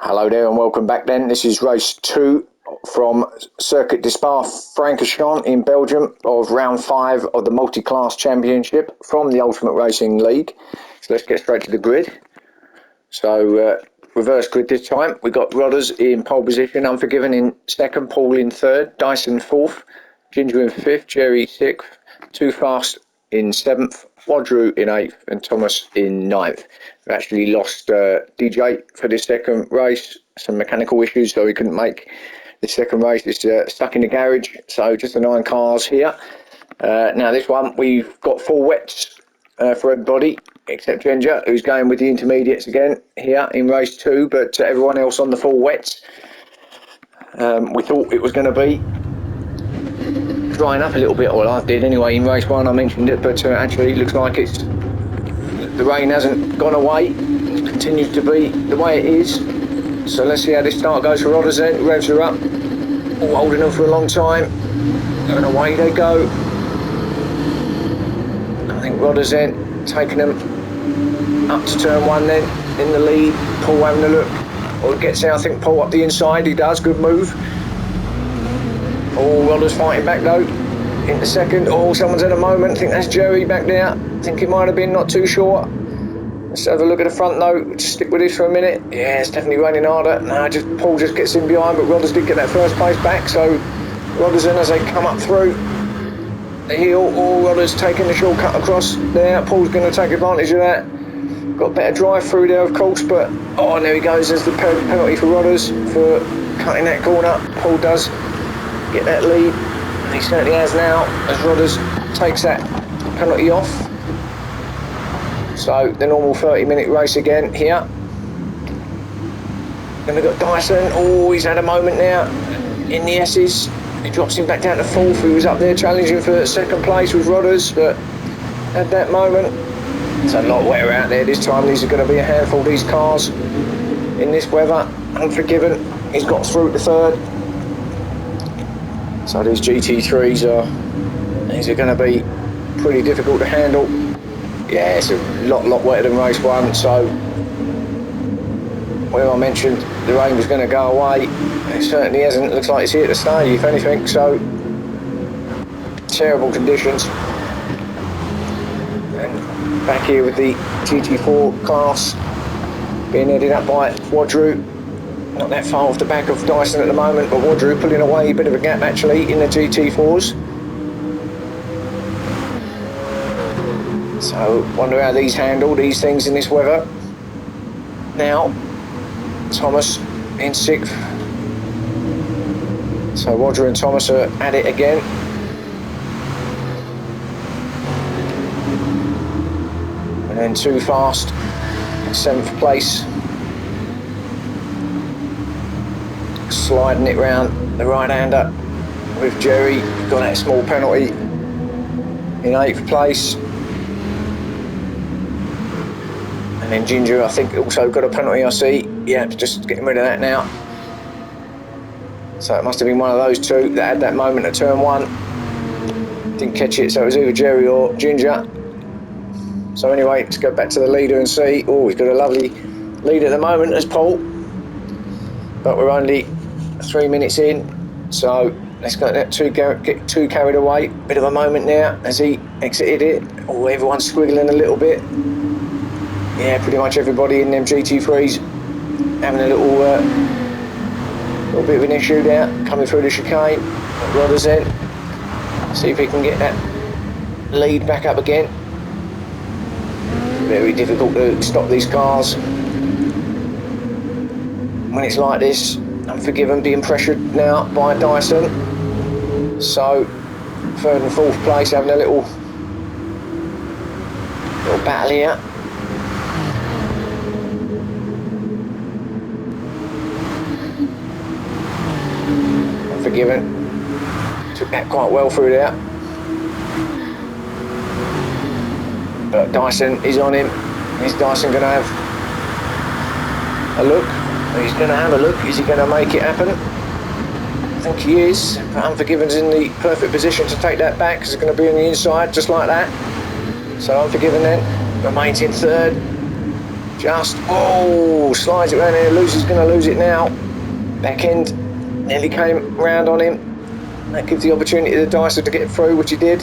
Hello there and welcome back then. This is race 2 from Circuit de Spa-Francorchamps in Belgium of round 5 of the multi-class championship from the Ultimate Racing League. So let's get straight to the grid. So reverse grid this time. We've got Rodders in pole position, Unforgiven in second, Paul in third, Dyson fourth, Ginger in fifth, Jerry sixth, Too Fast in seventh, Wadru in eighth and Thomas in ninth. We actually lost DJ for this second race, some mechanical issues, so he couldn't make the second race. It's stuck in the garage, so just the 9 cars here. Now this one, we've got 4 wets for everybody, except Ginger, who's going with the intermediates again here in race 2, but everyone else on the 4 wets. We thought it was going to be drying up a little bit, or I did anyway in race 1, I mentioned it, but actually it looks like the rain hasn't gone away. It continues to be the way it is. So let's see how this start goes for Rodders then. Revs are up, all holding them for a long time, and away they go. I think Rodders then taking them up to turn 1 then, in the lead. Paul having a look, or gets there, I think Paul up the inside, he does, good move. Oh, Rodders fighting back though, into second. Oh, someone's at a moment, I think that's Jerry back there. I think it might have been, not too sure. Let's have a look at the front though, just stick with this for a minute. Yeah, it's definitely raining harder. No, Paul just gets in behind, but Rodders did get that first place back, so Rodders in as they come up through the hill. Oh, Rodders taking the shortcut across there. Paul's going to take advantage of that. Got better drive through there, of course, but oh, and there he goes. There's the penalty for Rodders for cutting that corner. Paul does get that lead. He certainly has now, as Rodders takes that penalty off. So the normal 30-minute race again here. Then we've got Dyson. Oh, he's had a moment now in the S's. He drops him back down to 4th. He was up there challenging for second place with Rodders, but at that moment, it's a lot wetter out there this time. These are going to be a handful, these cars, in this weather. Unforgiven, he's got through to 3rd. So these GT3s are going to be pretty difficult to handle. Yeah, it's a lot wetter than race 1. So where I mentioned the rain was going to go away, it certainly hasn't. It looks like it's here to stay, if anything. So terrible conditions. And back here with the GT4 class being headed up by Wadru. Not that far off the back of Dyson at the moment, but Wadru pulling away, a bit of a gap actually in the GT4s. So, wonder how these handle these things in this weather. Now, Thomas in 6th. So Wadru and Thomas are at it again. And then Too Fast in 7th place. Sliding it round the right-hander with Jerry. Got that small penalty in 8th place. And then Ginger, I think, also got a penalty, I see. Yeah, just getting rid of that now. So it must have been one of those two that had that moment at turn 1. Didn't catch it, so it was either Jerry or Ginger. So anyway, let's go back to the leader and see. Oh, he's got a lovely lead at the moment as Paul. But we're only 3 minutes in, so let's get too carried away. Bit of a moment now as he exited it. Oh, everyone's squiggling a little bit. Yeah, pretty much everybody in them GT3s having a little bit of an issue there, coming through the chicane. Rodders in, see if he can get that lead back up again. Very difficult to stop these cars when it's like this. Unforgiven being pressured now by Dyson. So 3rd and 4th place having a little battle here. Unforgiven took that quite well through there, but Dyson is on him. Is Dyson going to have a look? He's going to have a look. Is he going to make it happen? I think he is. But Unforgiven's in the perfect position to take that back, because it's going to be on the inside just like that. So Unforgiven then remains in 3rd. Just, oh, slides it around there. Lucy's going to lose it now. Back end nearly came round on him. That gives the opportunity to Dyson to get through, which he did.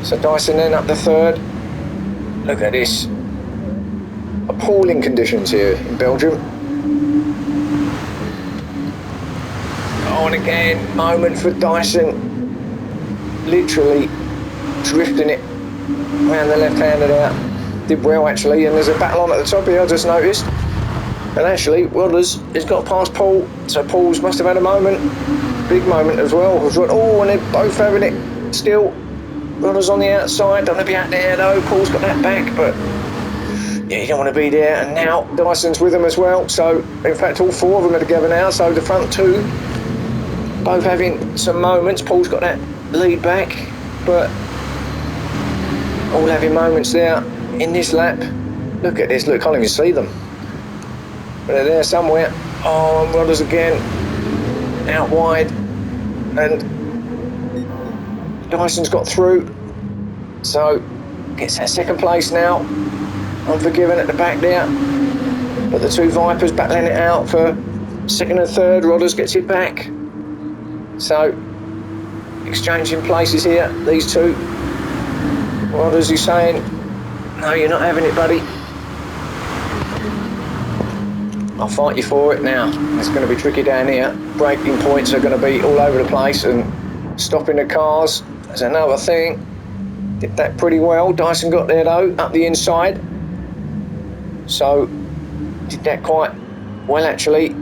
So Dyson then up the third. Look at this. Appalling conditions here in Belgium. Oh, and again, moment for Dyson. Literally drifting it around the left-hander there. Did well actually, and there's a battle on at the top here, I just noticed. And actually, Rodders has got past Paul, so Paul's must have had a moment. Big moment as well. Oh, and they're both having it still. Rodders on the outside, don't want to be out there though. Paul's got that back, but yeah, you don't want to be there. And now Dyson's with him as well. So, in fact, all four of them are together now. So the front two, both having some moments. Paul's got that lead back, but all having moments there in this lap. Look at this, look, can't even see them. But they're there somewhere. Oh, and Rodders again, out wide. And Dyson's got through. So, gets that second place now. Unforgiven at the back there. But the two Vipers battling it out for second and third. Rodders gets it back. So, exchanging places here, these two. Rodders is saying, no, you're not having it, buddy. I'll fight you for it now. It's going to be tricky down here. Braking points are going to be all over the place, and stopping the cars is another thing. Did that pretty well. Dyson got there though, up the inside. So, did that quite well actually.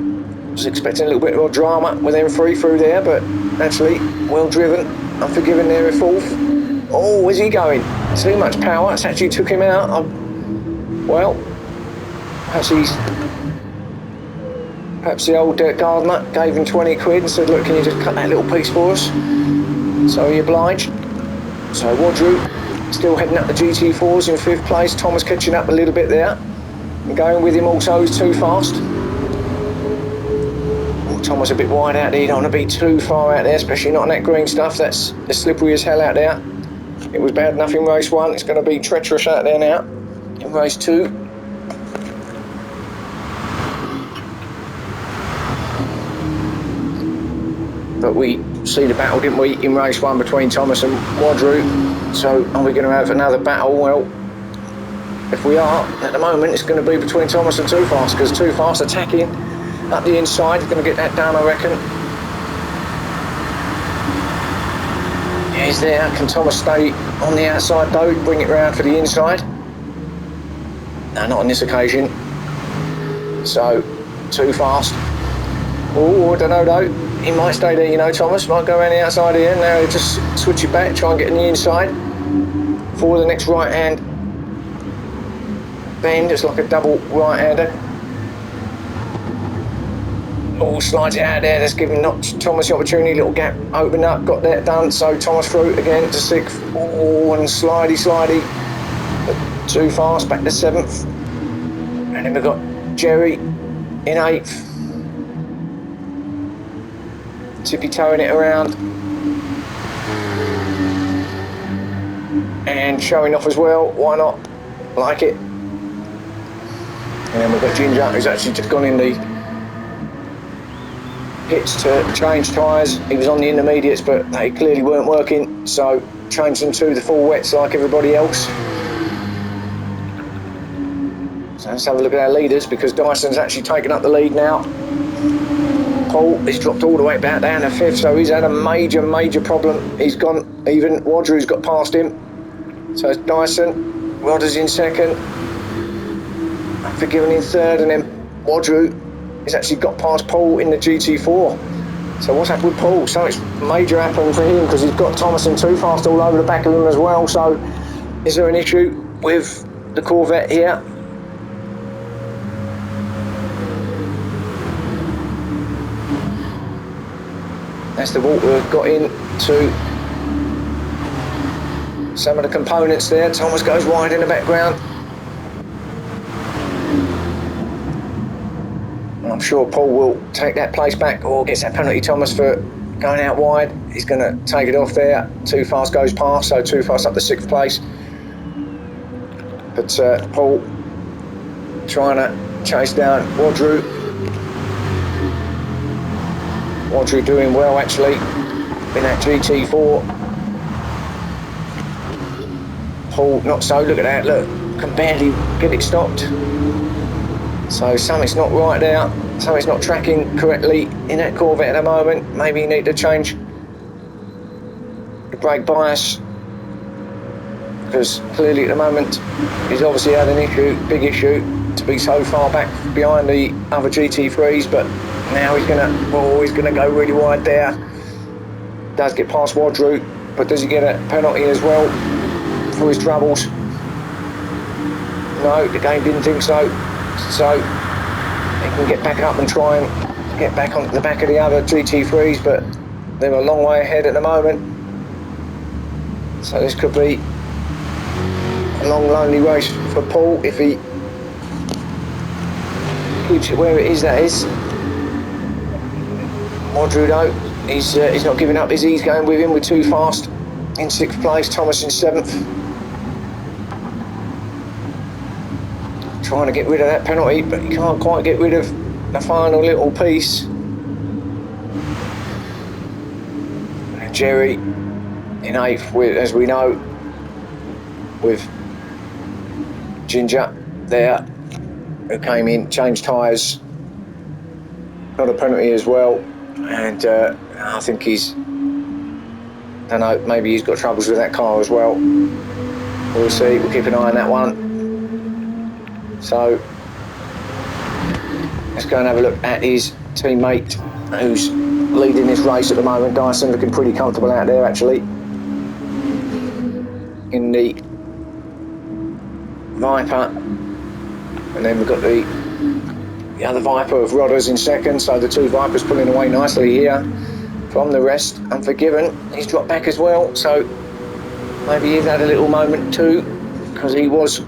Was expecting a little bit more drama with them three through there, but actually, well driven. Unforgiven there in fourth. Oh, where's he going? Too much power. It's actually took him out. Well, perhaps the old gardener gave him 20 quid and said, look, can you just cut that little piece for us? So he obliged. So Wadru still heading up the GT4s in fifth place. Thomas catching up a little bit there. And going with him also is Too Fast. Oh, Thomas a bit wide out there. You don't want to be too far out there, especially not on that green stuff. That's slippery as hell out there. It was bad enough in race one. It's going to be treacherous out there now in race two. But we see the battle, didn't we, in race one between Thomas and Wadru. So are we going to have another battle? Well, if we are, at the moment it's going to be between Thomas and Too Fast, because Too Fast attacking up the inside. He's going to get that done, I reckon. Yeah, he's there. Can Thomas stay on the outside though, bring it round for the inside? No, not on this occasion. So, Too Fast. Oh, I don't know though. He might stay there, you know, Thomas. Might go around the outside here. Now he'll just switch it back, try and get in the inside for the next right-hand bend. It's like a double right-hander. Oh, slides it out there. That's giving Thomas the opportunity. Little gap opened up, got that done. So Thomas through again to sixth. Oh, and slidey. But Too Fast back to seventh. And then we've got Jerry in eighth. Tippy-toeing it around and showing off as well. Why not? Like it. And then we've got Ginger, who's actually just gone in the pits to change tyres. He was on the intermediates, but they clearly weren't working, so changed them to the full wets like everybody else. So let's have a look at our leaders, because Dyson's actually taken up the lead now. Paul has dropped all the way back down to fifth, so he's had a major problem. He's gone even. Wadru's got past him. So it's Dyson. Rodders in second. Unforgiven in third, and then Wadru has actually got past Paul in the GT4. So what's happened with Paul? So it's major happening for him, because he's got Thomas and Too Fast all over the back of him as well. So is there an issue with the Corvette here? That's the walk we've got into some of the components there. Thomas goes wide in the background. I'm sure Paul will take that place back, or gets that penalty, Thomas, for going out wide. He's going to take it off there. Too Fast goes past, so Too Fast up to sixth place. But Paul trying to chase down Wadru. Wadru doing well actually in that GT4. Paul not so, look at that, look, can barely get it stopped. So something's not right there, something's not tracking correctly in that Corvette at the moment. Maybe you need to change the brake bias, because clearly at the moment he's obviously had an issue, big issue, to be so far back behind the other GT3s, but now he's gonna go really wide there. Does get past Wadru, but does he get a penalty as well for his troubles? No, the game didn't think so. So he can get back up and try and get back on the back of the other GT3s, but they're a long way ahead at the moment. So this could be a long, lonely race for Paul if he keeps it where it is, that is. Wadru though, he's not giving up, is he? He's going with him. We're too fast. In 6th place, Thomas in 7th. Trying to get rid of that penalty, but he can't quite get rid of the final little piece. And Jerry in 8th, with, as we know, with Ginger there, who came in, changed tyres, got a penalty as well, and I think he's, don't know, maybe he's got troubles with that car as well. We'll see, we'll keep an eye on that one. So let's go and have a look at his teammate who's leading this race at the moment. Dyson looking pretty comfortable out there actually in the Viper, and then we've got the other Viper of Rodders in 2nd, so the 2 Vipers pulling away nicely here from the rest. Unforgiven, he's dropped back as well, so maybe he's had a little moment too, because he was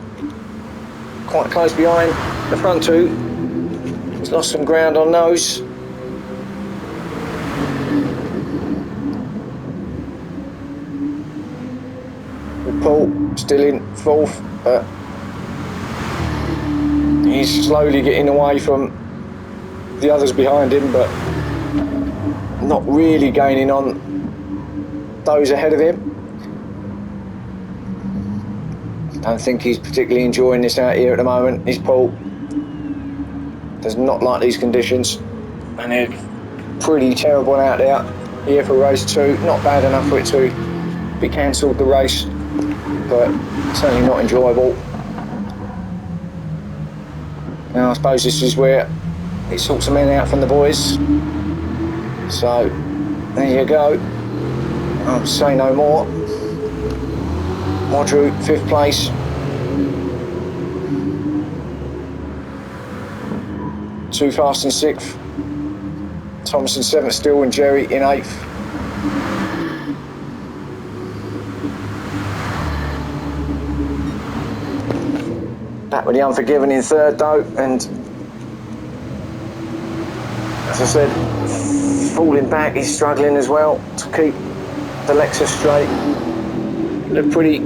quite close behind the front 2. He's lost some ground on those. With Paul still in 4th, but he's slowly getting away from the others behind him, but not really gaining on those ahead of him. Don't think he's particularly enjoying this out here at the moment. His Paul does not like these conditions, and they're pretty terrible out there here for race 2. Not bad enough for it to be cancelled, the race, but certainly not enjoyable. Now I suppose this is where it sorts them in out from the boys. So there you go. I'll say no more. Wadru 5th place. Too Fast in 6th. Thomas in 7th still, and Jerry in 8th. Back with the Unforgiven in 3rd though, and as I said, falling back, he's struggling as well to keep the Lexus straight. Looked pretty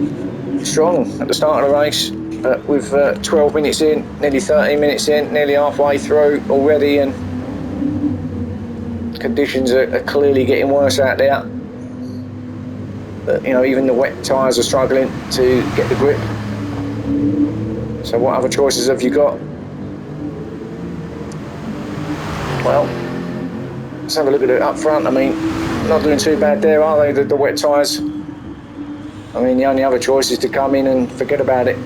strong at the start of the race, but with 12 minutes in, nearly 13 minutes in, nearly halfway through already, and conditions are clearly getting worse out there. But you know, even the wet tyres are struggling to get the grip. So what other choices have you got? Well, let's have a look at it up front. I mean, not doing too bad there, are they, the wet tyres? I mean, the only other choice is to come in and forget about it.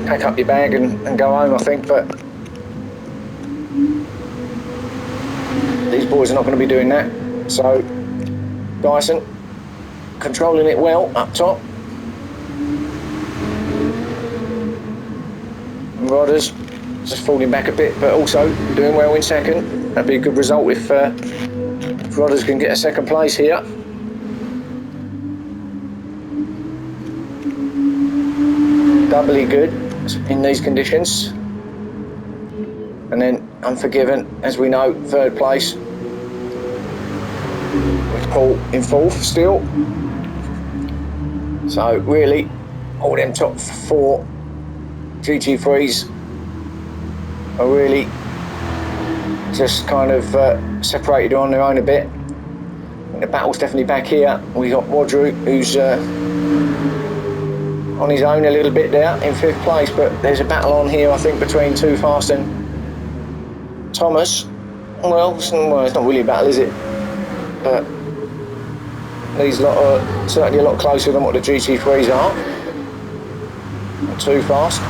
Pack up your bag and go home, I think, but these boys are not going to be doing that. So, Dyson controlling it well up top. And Rodders just falling back a bit, but also doing well in 2nd. That'd be a good result if Rodders can get a 2nd place here. Doubly good in these conditions. And then Unforgiven, as we know, 3rd place, with Paul in 4th still. So really, all them top 4 GT3s are really just kind of separated on their own a bit. The battle's definitely back here. We got Wadru, who's on his own a little bit there in 5th place, but there's a battle on here, I think, between Too Fast and Thomas. Well, it's not really a battle, is it? But these lot are certainly a lot closer than what the GT3s are. Too Fast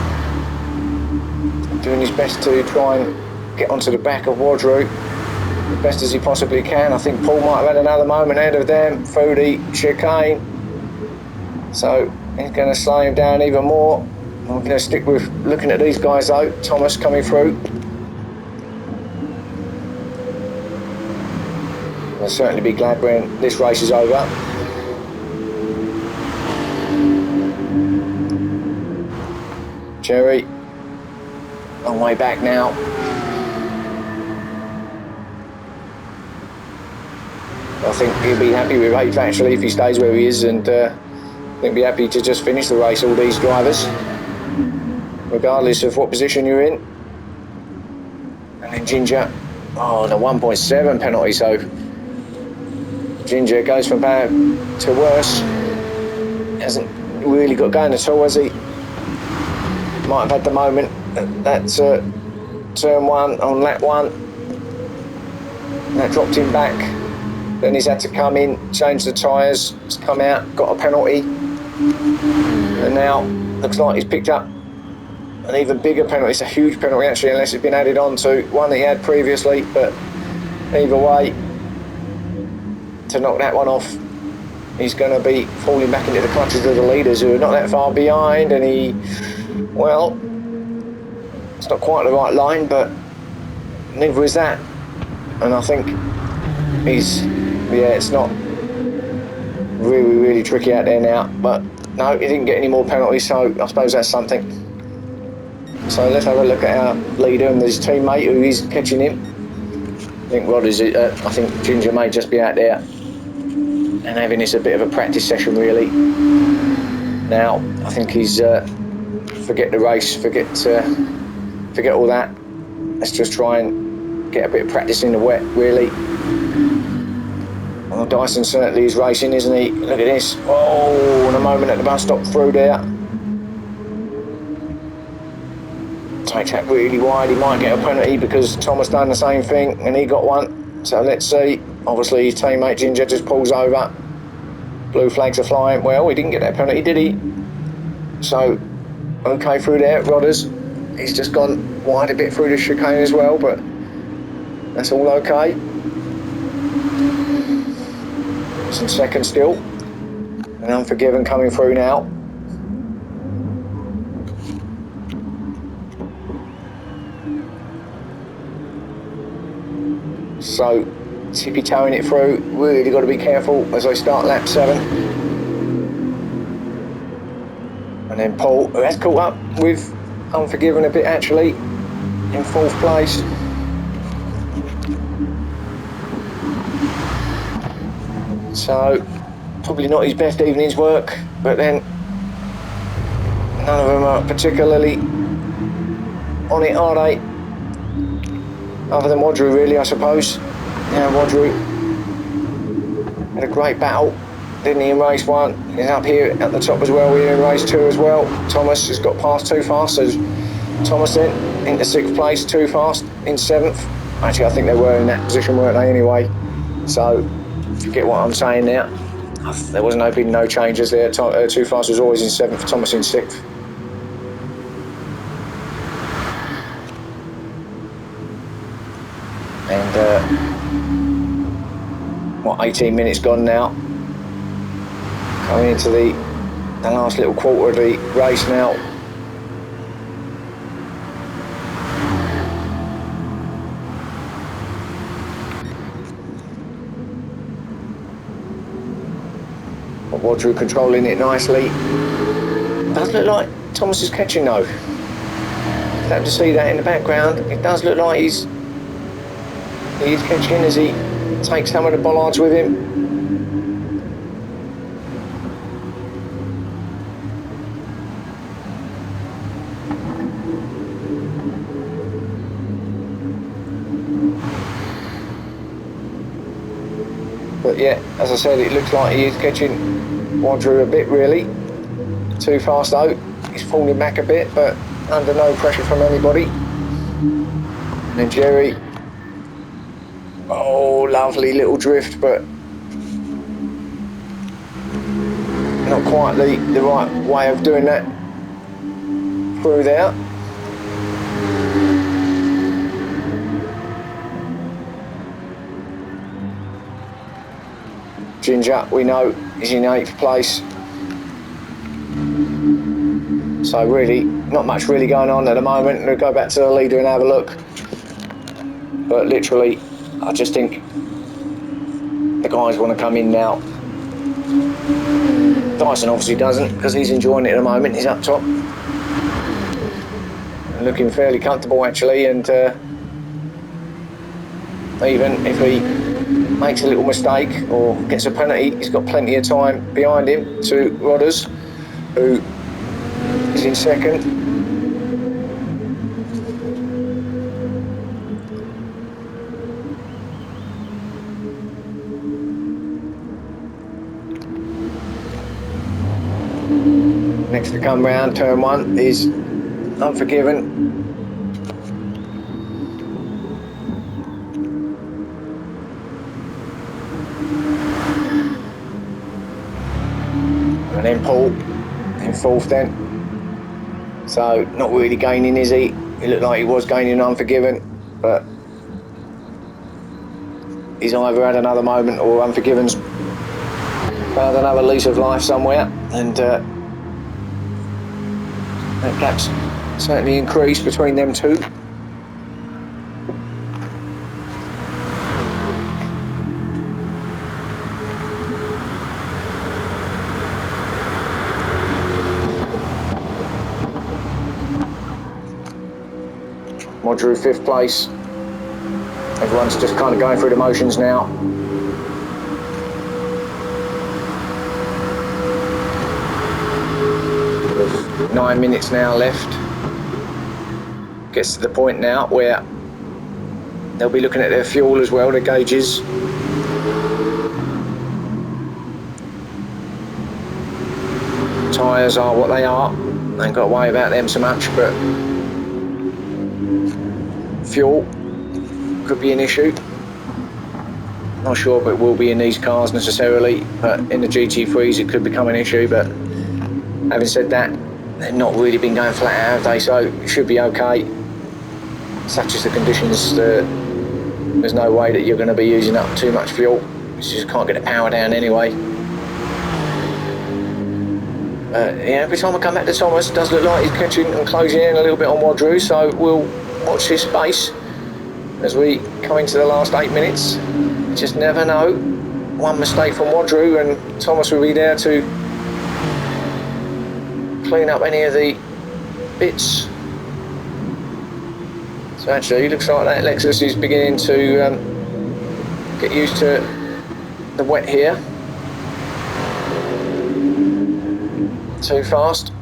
doing his best to try and get onto the back of Wadru as best as he possibly can. I think Paul might have had another moment ahead of them through the chicane, so he's going to slow him down even more. I'm going to stick with looking at these guys though. Thomas coming through. I'll certainly be glad when this race is over. Jerry, long way back now. I think he'll be happy with 8th actually if he stays where he is, and I think he'll be happy to just finish the race, all these drivers, regardless of what position you're in. And then Ginger, oh, the 1.7 penalty, so Ginger goes from bad to worse. Hasn't really got going at all, has he? Might have had the moment at turn 1 on lap 1. That dropped him back. Then he's had to come in, change the tyres, he's come out, got a penalty. And now looks like he's picked up an even bigger penalty. It's a huge penalty actually, unless it's been added on to one that he had previously. But either way, to knock that one off, he's going to be falling back into the clutches of the leaders, who are not that far behind. And he, well, it's not quite the right line, but neither is that. And I think he's, yeah, it's not really tricky out there now. But no, he didn't get any more penalties, so I suppose that's something. So let's have a look at our leader and his teammate who is catching him. I think Rod is, I think Ginger may just be out there and having this a bit of a practice session really. Now I think he's forget the race, forget all that. Let's just try and get a bit of practice in the wet really. Well, Dyson certainly is racing, isn't he? Look at this. Oh, and a moment at the bus stop through there. Takes that really wide. He might get a penalty because Thomas done the same thing and he got one. So let's see. Obviously his teammate Ginger just pulls over. Blue flags are flying. Well, he didn't get that penalty, did he? So, okay through there, Rodders. He's just gone wide a bit through the chicane as well, but that's all okay. Some second still. And Unforgiven coming through now. So, tippy-toeing it through. Really got to be careful as I start lap 7. And then Paul, who has caught up with Unforgiven a bit actually, in 4th place. So, probably not his best evening's work, but then none of them are particularly on it, are they? Other than Wadru really, I suppose. Yeah, Wadru had a great battle, didn't he, in race 1? He's up here at the top as well, we're in race 2 as well. Thomas has got past Too Fast, so Thomas then into 6th place, Too Fast in 7th. Actually, I think they were in that position, weren't they, anyway? So, if you get what I'm saying now, there wasn't no changes there. Too Fast was always in 7th, Thomas in 6th. And 18 minutes gone now. Coming into the last little quarter of the race now. Wadru controlling it nicely. Does look like Thomas is catching though. Glad to see that in the background. It does look like he is catching as he takes some of the bollards with him. But yeah, as I said, it looks like he is catching Wadru a bit, really. Too fast though. He's falling back a bit, but under no pressure from anybody. And then Jerry. Oh, lovely little drift, but not quite the right way of doing that through there. Ginger, we know, is in 8th place. So really, not much really going on at the moment. We'll go back to the leader and have a look. But literally, I just think the guys want to come in now. Dyson obviously doesn't, because he's enjoying it at the moment. He's up top. Looking fairly comfortable actually, and even if he makes a little mistake or gets a penalty, he's got plenty of time behind him to Rodders, who is in 2nd. Next to come round, turn 1, is Unforgiven. And then Paul in 4th then. So not really gaining, is he? He looked like he was gaining Unforgiven, but he's either had another moment or Unforgiven's found another lease of life somewhere, and that gap's certainly increased between them two. Wadru 5th place. Everyone's just kind of going through the motions now. With 9 minutes now left. Gets to the point now where they'll be looking at their fuel as well, their gauges. Tyres are what they are. Ain't got to worry about them so much, but fuel could be an issue. Not sure if it will be in these cars necessarily, but in the GT3s it could become an issue. But having said that, they've not really been going flat out, have they? So it should be okay. Such as the conditions, there's no way that you're going to be using up too much fuel. You just can't get the power down anyway. Yeah, every time I come back to Thomas, it does look like he's catching and closing in a little bit on Wadru, so we'll watch this space as we come into the last 8 minutes. You just never know. One mistake from Wadru and Thomas will be there to clean up any of the bits. So actually, it looks like that Lexus is beginning to get used to the wet here. Too fast.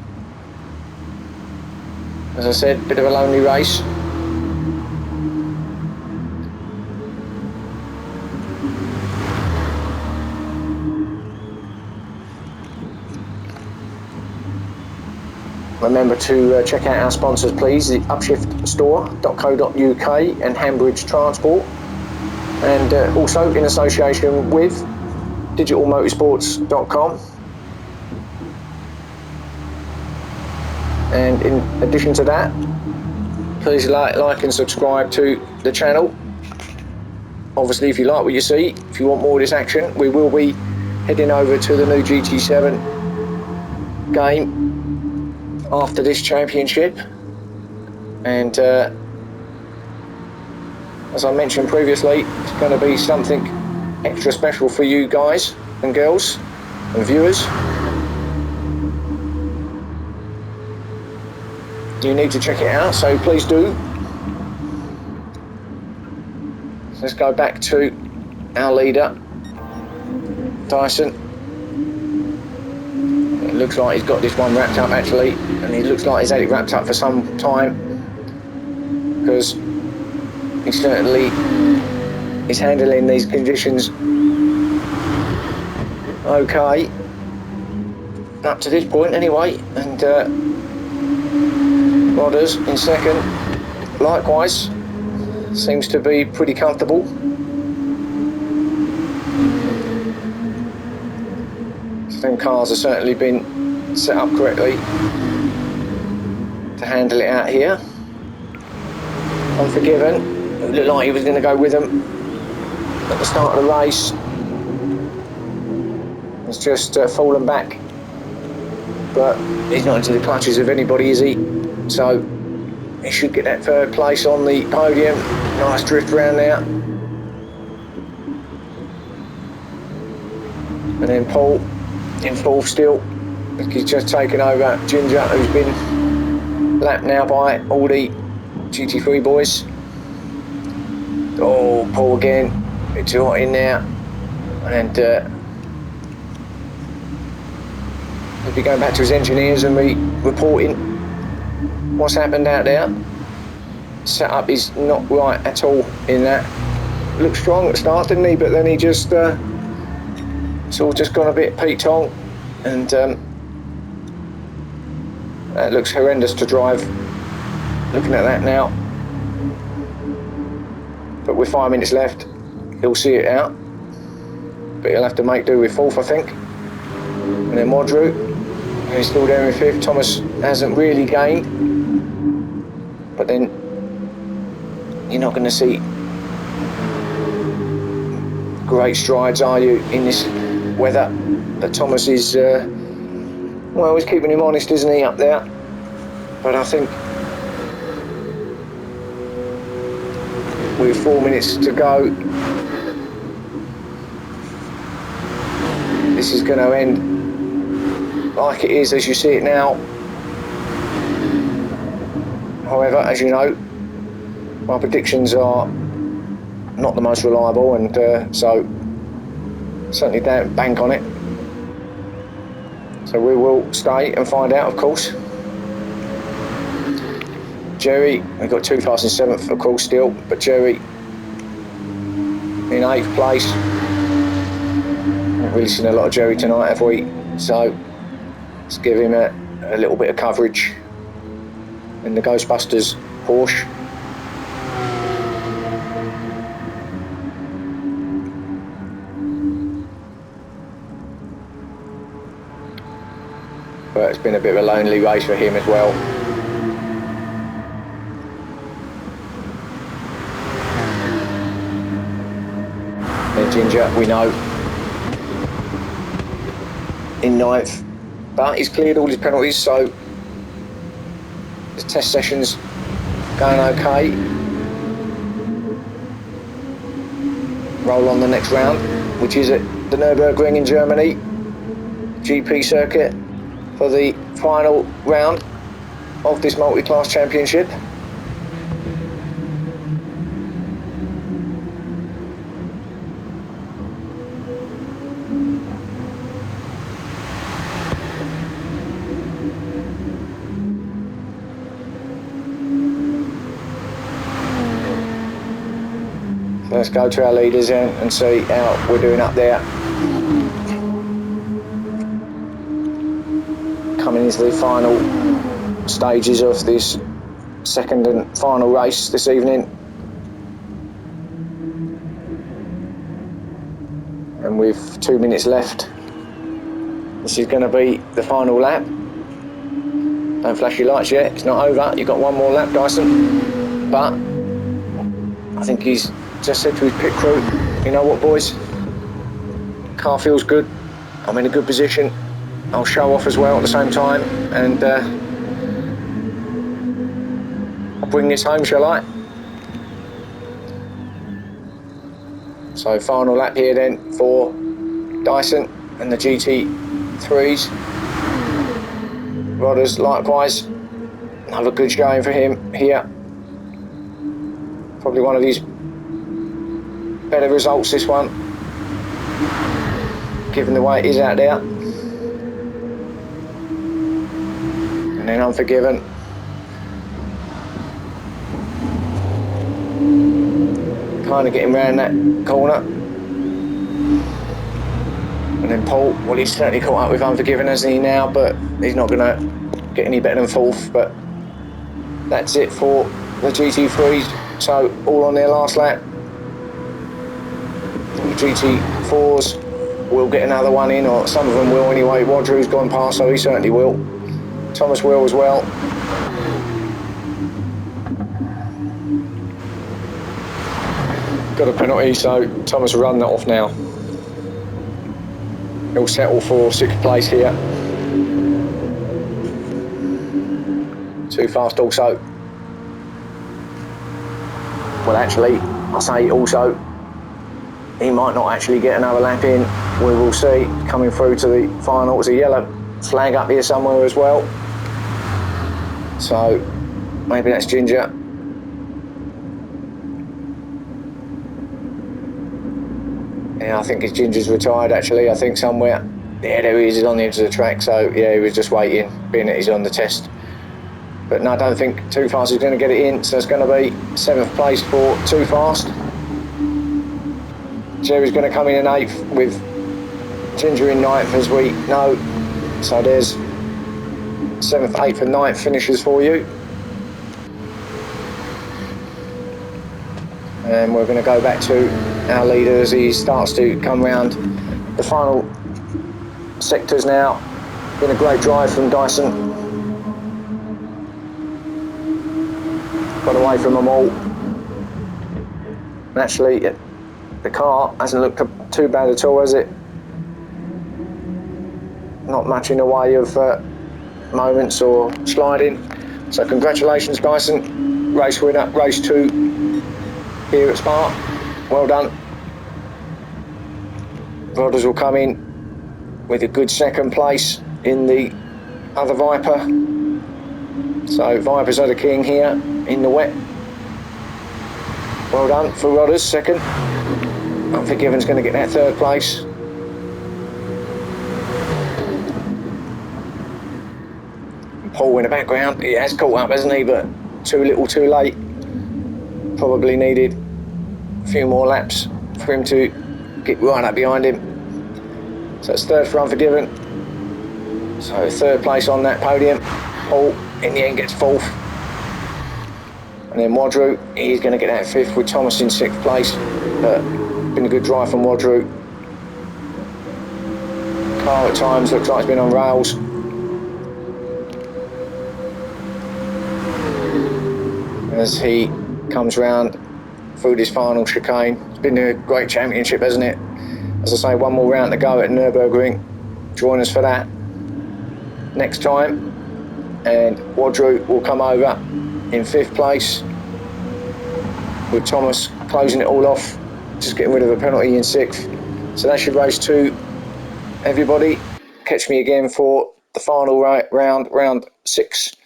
As I said, bit of a lonely race. Remember to check out our sponsors, please, the upshiftstore.co.uk and Hambridge Transport, and also in association with digitalmotorsports.com. And in addition to that, please like and subscribe to the channel. Obviously, if you like what you see, if you want more of this action, we will be heading over to the new GT7 game after this championship, and as I mentioned previously, it's going to be something extra special for you guys and girls and viewers. You need to check it out, so please do. So let's go back to our leader, Dyson. It looks like he's got this one wrapped up actually, and he looks like he's had it wrapped up for some time, because he certainly is handling these conditions okay up to this point anyway, and Rodders in second likewise seems to be pretty comfortable. Them cars have certainly been set up correctly to handle it out here. Unforgiven, it looked like he was going to go with them at the start of the race. He's just fallen back, but he's not into the clutches of anybody, is he? So he should get that third place on the podium. Nice drift around there. And then Paul in fourth still. He's just taken over Ginger, who's been lapped now by all the GT3 boys. Oh, Paul again, a bit too hot in there. And he'll be going back to his engineers and reporting what's happened out there. Setup is not right at all in that. Looked strong at the start, didn't he? But then he just it's all just gone a bit Pete Tong, and that looks horrendous to drive. Looking at that now, but with 5 minutes left, he'll see it out. But he'll have to make do with fourth, I think. And then Modru, he's still there in fifth. Thomas hasn't really gained, but then you're not going to see great strides, are you, in this weather? But Thomas is, well, he's keeping him honest, isn't he, up there? But I think with 4 minutes to go, this is going to end like it is as you see it now. However, as you know, my predictions are not the most reliable, and so certainly don't bank on it. So we will stay and find out, of course. Jerry, we've got 2 fast in 7th, of course, still, but Jerry in 8th place. Haven't really seen a lot of Jerry tonight, have we? So let's give him a little bit of coverage in the Ghostbusters Porsche. But it's been a bit of a lonely race for him as well. And Ginger, we know, in 9th, but he's cleared all his penalties, so the test session's going okay. Roll on the next round, which is at the Nürburgring in Germany, GP circuit, for the final round of this multi-class championship. So let's go to our leaders then and see how we're doing up there. Coming into the final stages of this second and final race this evening, and with 2 minutes left, this is going to be the final lap. Don't flash your lights yet, it's not over, you've got one more lap, Dyson. But I think he's just said to his pit crew, you know what, boys, car feels good, I'm in a good position, I'll show off as well at the same time, and I'll bring this home, shall I? So final lap here then for Dyson and the GT3s. Rodders likewise, have a good showing for him here. Probably one of his better results, this one, given the way it is out there. And then Unforgiven. Kind of getting round that corner. And And then Paul, well, he's certainly caught up with Unforgiven, hasn't he, now, but he's not going to get any better than fourth. But that's it for the GT3s. So all on their last lap. The GT4s will get another one in, or some of them will anyway. Wadru's gone past, so he certainly will. Thomas will as well. Got a penalty, so Thomas will run that off now. He'll settle for 6th place here. Too fast also. Well, actually, I say also, he might not actually get another lap in. We will see. Coming through to the final. There's a yellow flag up here somewhere as well. So maybe that's Ginger. Yeah, I think his Ginger's retired actually. I think somewhere. Yeah, there he is. He's on the edge of the track. So yeah, he was just waiting, being that he's on the test. But no, I don't think Too Fast is going to get it in. So it's going to be 7th place for Too Fast. Jerry's going to come in 8th with Ginger in 9th, as we know. So there's 7th, 8th and 9th finishes for you. And we're going to go back to our leader as he starts to come round the final sectors now. Been a great drive from Dyson. Got away from them all. And actually, the car hasn't looked too bad at all, has it? Not much in the way of moments or sliding. So congratulations, Dyson. Race winner, race 2 here at Spa. Well done. Rodders will come in with a good 2nd place in the other Viper. So Vipers are the king here in the wet. Well done for Rodders, 2nd. Unforgiven's going to get that 3rd place. Paul in the background, he has caught up, hasn't he? But too little, too late. Probably needed a few more laps for him to get right up behind him. So it's 3rd for Unforgiven. So 3rd place on that podium. Paul in the end gets 4th. And then Wadru, he's going to get that 5th with Thomas in 6th place. But been a good drive from Wadru. Car at times looks like it's been on rails. As he comes round through this final chicane. It's been a great championship, hasn't it? As I say, one more round to go at Nürburgring. Join us for that next time. And Wadru will come over in 5th place, with Thomas closing it all off, just getting rid of a penalty in 6th. So that's your race 2, everybody. Catch me again for the final round 6.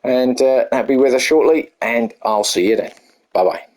And that'll be with us shortly, and I'll see you then. Bye bye.